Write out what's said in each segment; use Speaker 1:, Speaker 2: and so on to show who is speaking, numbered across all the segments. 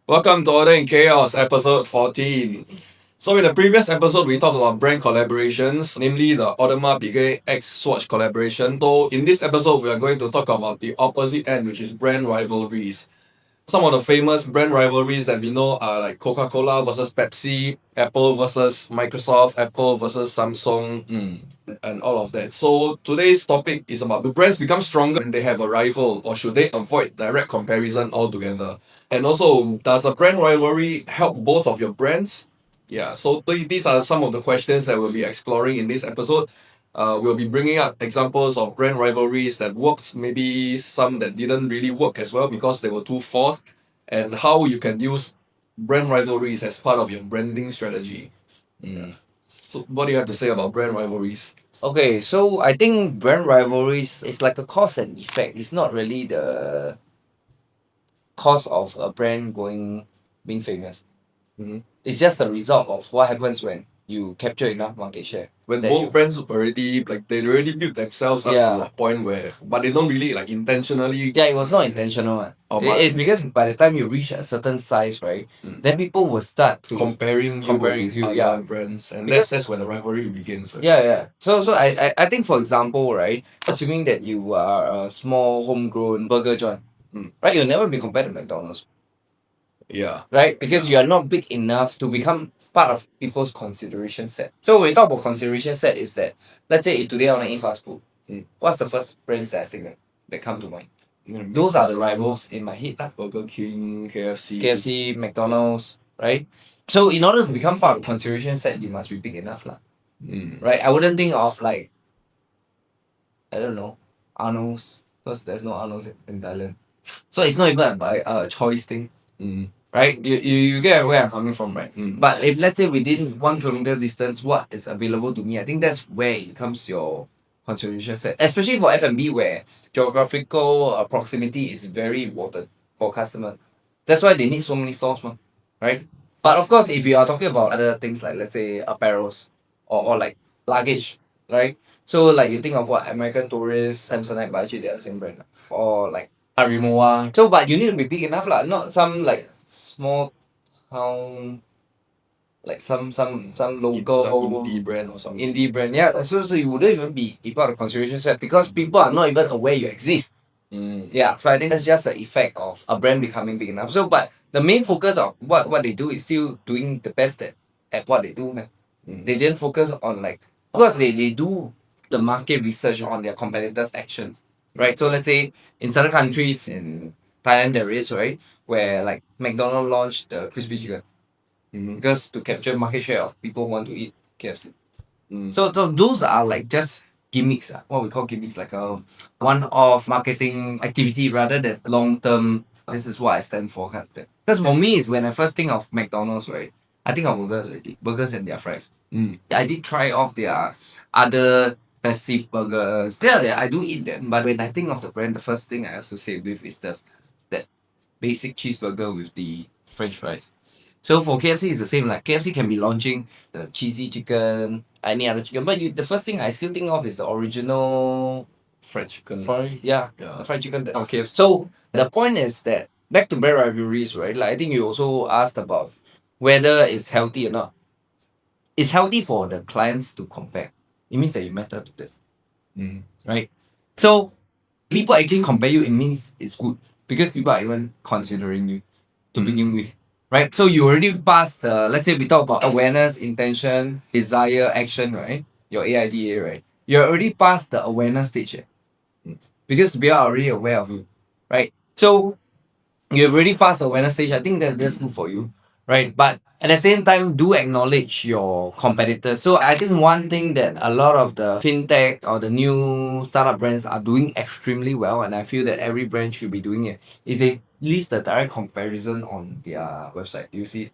Speaker 1: Welcome to Order in Chaos, episode 14. So in the previous episode, we talked about brand collaborations, namely the Audemars Piguet X Swatch collaboration. So in this episode, we are going to talk about the opposite end, which is brand rivalries. Some of the famous brand rivalries that we know are like Coca-Cola versus Pepsi, Apple versus Microsoft, Apple versus Samsung, and all of that. So today's topic is about, do brands become stronger when they have a rival, or should they avoid direct comparison altogether? And also, does a brand rivalry help both of your brands? Yeah, so these are some of the questions that we'll be exploring in this episode. We'll be bringing up examples of brand rivalries that worked, maybe some that didn't really work as well because they were too forced, and how you can use brand rivalries as part of your branding strategy. So, what do you have to say about brand rivalries?
Speaker 2: Okay, so I think brand rivalries is like a cause and effect. It's not really the cause of a brand being famous.
Speaker 1: Mhm.
Speaker 2: It's just the result of what happens when you capture enough market share.
Speaker 1: When
Speaker 2: That
Speaker 1: both
Speaker 2: you-
Speaker 1: brands already they already built themselves up to
Speaker 2: Yeah.
Speaker 1: a point where, but they don't really like intentionally.
Speaker 2: Yeah, it was not intentional.
Speaker 1: Oh, but-
Speaker 2: It's because by the time you reach a certain size, right, then people will start to
Speaker 1: comparing
Speaker 2: comparing
Speaker 1: with
Speaker 2: you,
Speaker 1: other
Speaker 2: yeah.
Speaker 1: brands, and
Speaker 2: Because-
Speaker 1: that's when the rivalry begins. Right?
Speaker 2: Yeah. So I think, for example, right, assuming that you are a small homegrown burger joint, right, you'll never be compared to McDonald's.
Speaker 1: Yeah.
Speaker 2: Right? Because you are not big enough to become part of people's consideration set. So when we talk about consideration set, is that, let's say if today I want to eat fast food, what's the first brands that I think that come to mind? Those are the rivals in my head.
Speaker 1: Burger King, KFC.
Speaker 2: KFC, McDonald's, right? So in order to become part of the consideration set, you must be big enough. Right? I wouldn't think of like, I don't know, Arnold's, because there's no Arnold's in Thailand. So it's not even a choice thing. Right? You get where I'm coming from, right? But if let's say within 1 kilometer distance, what is available to me, I think that's where it becomes your consideration set. Especially for F&B, where geographical proximity is very important for customer. That's why they need so many stores, right? But of course, if you are talking about other things like, let's say, apparels or like luggage, right? So like you think of what, American Tourist, Samsonite, but actually they are the same brand. Or like Arimoa. So but you need to be big enough, not some like small town, like some local
Speaker 1: Some indie brand or something.
Speaker 2: indie brand. Yeah, so you wouldn't even be part of the consideration set because people are not even aware you exist. Yeah, so I think that's just the effect of a brand becoming big enough. So but the main focus of what they do is still doing the best at what they do, man. They didn't focus on like, of course they do the market research on their competitors' actions. Right. So let's say in certain countries, in Thailand there is, right, where like McDonald's launched the crispy chicken. Because to capture market share of people who want to eat KFC. So those are like just gimmicks, what we call gimmicks, like a one-off marketing activity rather than long-term, this is what I stand for kind of thing. Because for me, is when I first think of McDonald's, right, I think of burgers already, burgers and their fries. I did try off their other festive burgers. Yeah, I do eat them, but when I think of the brand, the first thing I associate with is that basic cheeseburger with the French fries. So for KFC, it's the same. Like KFC can be launching the cheesy chicken, any other chicken, but the first thing I still think of is the original
Speaker 1: fried chicken.
Speaker 2: the fried chicken that on KFC. So the point is that back to brand rivalries, right? Like I think you also asked about whether it's healthy or not. It's healthy for the clients to compare. It means that you matter to them, right? So people actually compare you. It means it's good because people are even considering you to begin with. Right? So you already passed, let's say we talk about awareness, intention, desire, action, right? Your AIDA, right? You're already past the awareness stage. Because we are already aware of you. Right? So you've already passed the awareness stage. I think that's good for you. Right? But at the same time, do acknowledge your competitors. So I think one thing that a lot of the fintech or the new startup brands are doing extremely well, and I feel that every brand should be doing it, is they list the direct comparison on their website. You see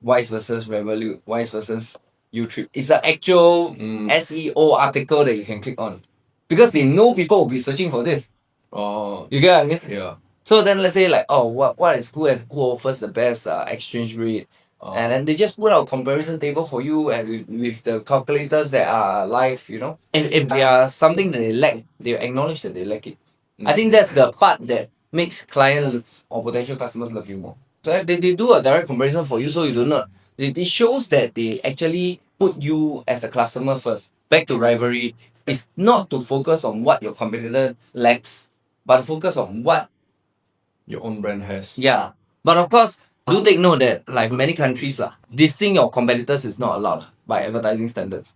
Speaker 2: Wise versus Revolut, Wise versus Utrip. It's an actual SEO article that you can click on. Because they know people will be searching for this.
Speaker 1: Oh,
Speaker 2: You get what I mean?
Speaker 1: yeah.
Speaker 2: So then let's say like, oh, what is who offers the best exchange rate, And then they just put out a comparison table for you and with the calculators that are live, you know. If they are something that they lack, they acknowledge that they lack it. I think that's the part that makes clients or potential customers love you more. So they do a direct comparison for you, so you do not. It shows that they actually put you as the customer first. Back to rivalry, it's not to focus on what your competitor lacks, but focus on what
Speaker 1: your own brand has.
Speaker 2: yeah. But of course, do take note that like many countries dissing your competitors is not allowed by advertising standards.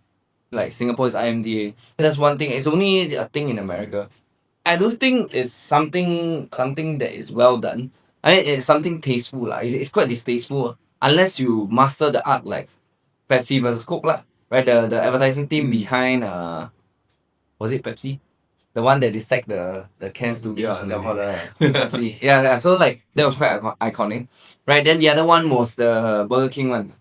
Speaker 2: Like Singapore is IMDA. That's one thing. It's only a thing in America. I don't think it's something that is well done. I mean, it's something tasteful it's quite distasteful unless you master the art like Pepsi versus Coke right? The advertising team behind was it Pepsi? The one that dissect the cans to
Speaker 1: Yeah,
Speaker 2: for the Pepsi. Yeah. So like that was quite iconic, right? Then the other one was the Burger King one.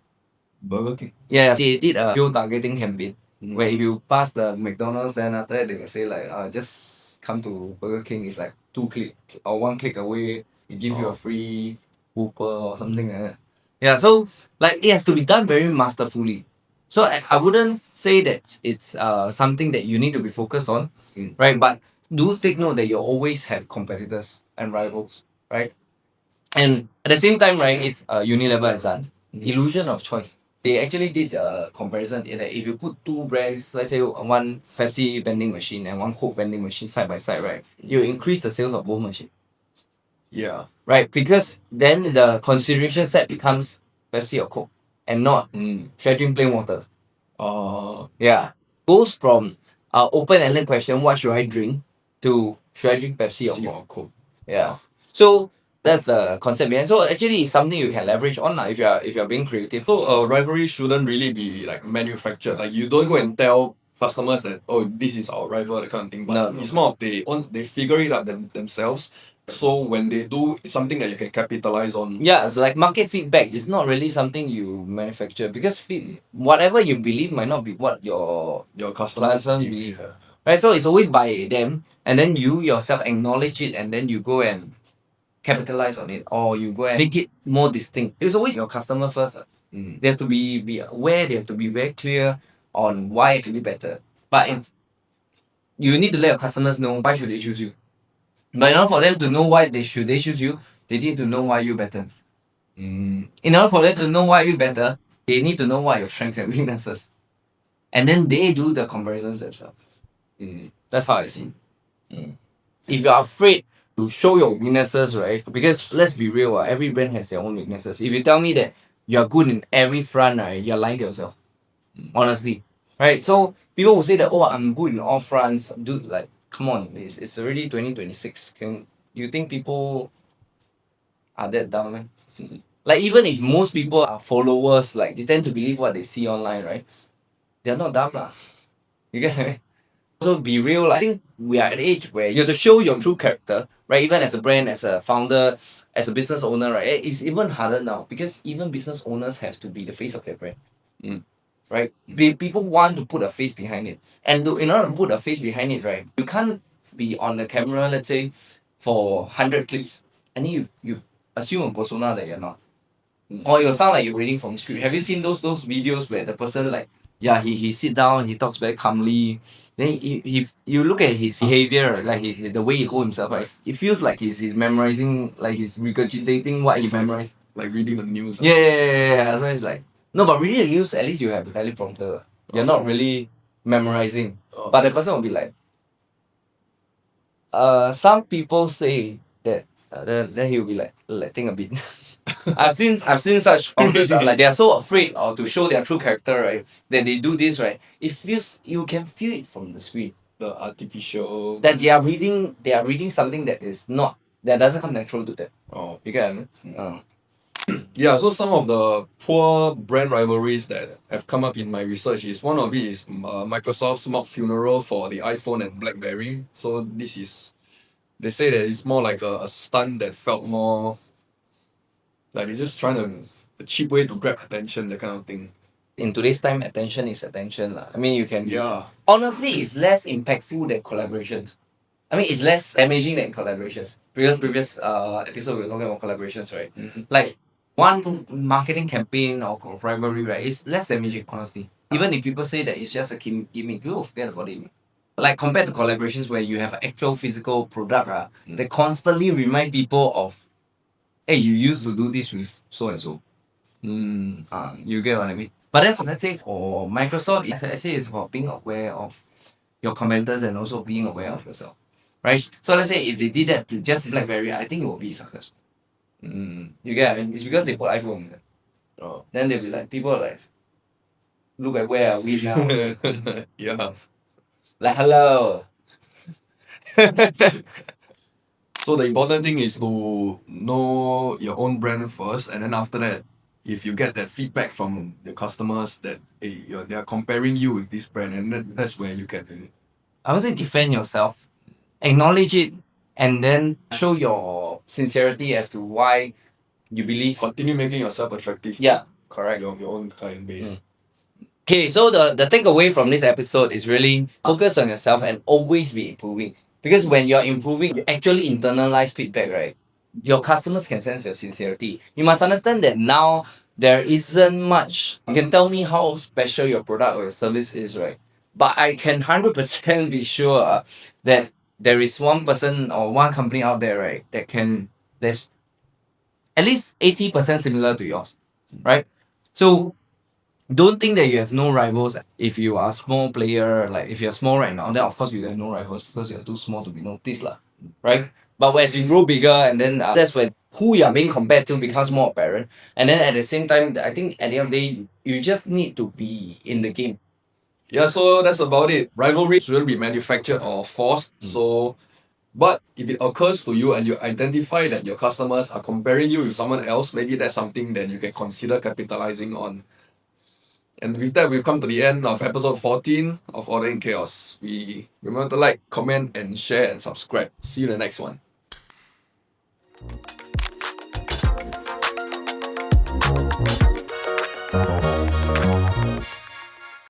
Speaker 1: Burger King.
Speaker 2: Yeah, they did a geo-targeting campaign where if you pass the McDonald's, then after that they will say like, just come to Burger King. It's like 2 click or 1 click away. We give you a free Whopper or something like that. Yeah, so like it has to be done very masterfully. So I wouldn't say that it's something that you need to be focused on, right? But do take note that you always have competitors and rivals, right? And at the same time, right, it's Unilever has done illusion of choice. They actually did a comparison in that if you put two brands, let's say one Pepsi vending machine and one Coke vending machine side by side, right, you increase the sales of both machines.
Speaker 1: Yeah.
Speaker 2: Right, because then the consideration set becomes Pepsi or Coke and not should I drink plain water? Yeah. Goes from open-ended question, what should I drink, to should I drink Pepsi or Coke? Yeah. So that's the concept behind. So actually it's something you can leverage on if you're being creative.
Speaker 1: So a rivalry shouldn't really be like manufactured. Like you don't go and tell customers that this is our rival, that kind of thing. But it's more of they figure it out themselves. So when they do, it's something that you can capitalize on.
Speaker 2: Yeah, it's like market feedback. It's not really something you manufacture because whatever you believe might not be what your
Speaker 1: customers
Speaker 2: believe. Right, so it's always by them, and then you yourself acknowledge it, and then you go and capitalize on it, or you go and make it more distinct. It's always your customer first. They have to be aware. They have to be very clear on why it can be better. But you need to let your customers know why should they choose you. But in order for them to know why they choose you, they need to know why you better. In order for them to know why you better, they need to know what your strengths and weaknesses. And then they do the comparisons themselves. That's how I see it. If you're afraid to show your weaknesses, right? Because let's be real, every brand has their own weaknesses. If you tell me that you're good in every front, right, you're lying to yourself. Honestly. Right? So people will say that, I'm good in all fronts. Dude, like, come on, it's already 2026. You think people are that dumb, man? Like, even if most people are followers, like, they tend to believe what they see online, right? They're not dumb, lah. You get me? So be real. I think we are at an age where you have to show your true character, right? Even as a brand, as a founder, as a business owner, right? It's even harder now because even business owners have to be the face of their brand. Right? People want to put a face behind it. And in order to put a face behind it, right, you can't be on the camera, let's say, for 100 clips, and then you assume a persona that you're not. Or it'll sound like you're reading from script. Have you seen those videos where the person like, he sit down, he talks very calmly, then he you look at his behavior, like the way he hold himself, right? It feels like he's memorizing, like he's regurgitating what he memorized.
Speaker 1: Like reading the news.
Speaker 2: Yeah. So it's like, no, but reading the news, at least you have a teleprompter. You're not really memorizing. But the person will be like, some people say that, then he'll be like, think a bit. I've seen such founders like they are so afraid to show their true character, right? That they do this, right? It feels, you can feel it from the screen.
Speaker 1: The artificial.
Speaker 2: That they are reading something that doesn't come natural to them. You get what I mean?
Speaker 1: Yeah, so some of the poor brand rivalries that have come up in my research is one of it is Microsoft's mock funeral for the iPhone and BlackBerry. So they say that it's more like a stunt that felt more like they're just trying a cheap way to grab attention, that kind of thing.
Speaker 2: In today's time, attention is attention. I mean, you can. Yeah. Honestly, it's less impactful than collaborations. I mean, it's less damaging than collaborations. Previous episode we were talking about collaborations, right? Like, one marketing campaign or rivalry, right, is less damaging, honestly. Even if people say that it's just a gimmick, you will forget about it. Like compared to collaborations where you have an actual physical product, they constantly remind people of, hey, you used to do this with so and so. You get what I mean? But then, let's say for Microsoft, I say it's about being aware of your competitors and also being aware of yourself, right? So let's say if they did that to just BlackBerry, I think it will be successful. You get what I mean? It's because they put iPhone. Then they'll be like, people are like, look at where are we now?
Speaker 1: Yeah.
Speaker 2: Like, hello.
Speaker 1: So the important thing is to know your own brand first, and then after that, if you get that feedback from the customers that hey, they are comparing you with this brand, and that's where you can.
Speaker 2: I would say defend yourself, acknowledge it, and then show your sincerity as to why you believe.
Speaker 1: Continue making yourself attractive.
Speaker 2: Yeah, correct.
Speaker 1: Your own client base.
Speaker 2: Okay, so the takeaway from this episode is really focus on yourself and always be improving. Because when you're improving, you actually internalize feedback, right? Your customers can sense your sincerity. You must understand that now there isn't much. You can tell me how special your product or your service is, right? But I can 100% be sure that there is one person or one company out there, right, that's at least 80% similar to yours, right? So don't think that you have no rivals if you are a small player. Like if you're small right now, then of course you have no rivals because you're too small to be noticed, lah, right? But as you grow bigger, and then that's when who you're being compared to becomes more apparent. And then at the same time, I think at the end of the day, you just need to be in the game.
Speaker 1: Yeah, so that's about it. Rivalry shouldn't be manufactured or forced. So, but if it occurs to you and you identify that your customers are comparing you with someone else, maybe that's something that you can consider capitalizing on. And with that, we've come to the end of episode 14 of Order in Chaos. We remember to like, comment, and share and subscribe. See you in the next one.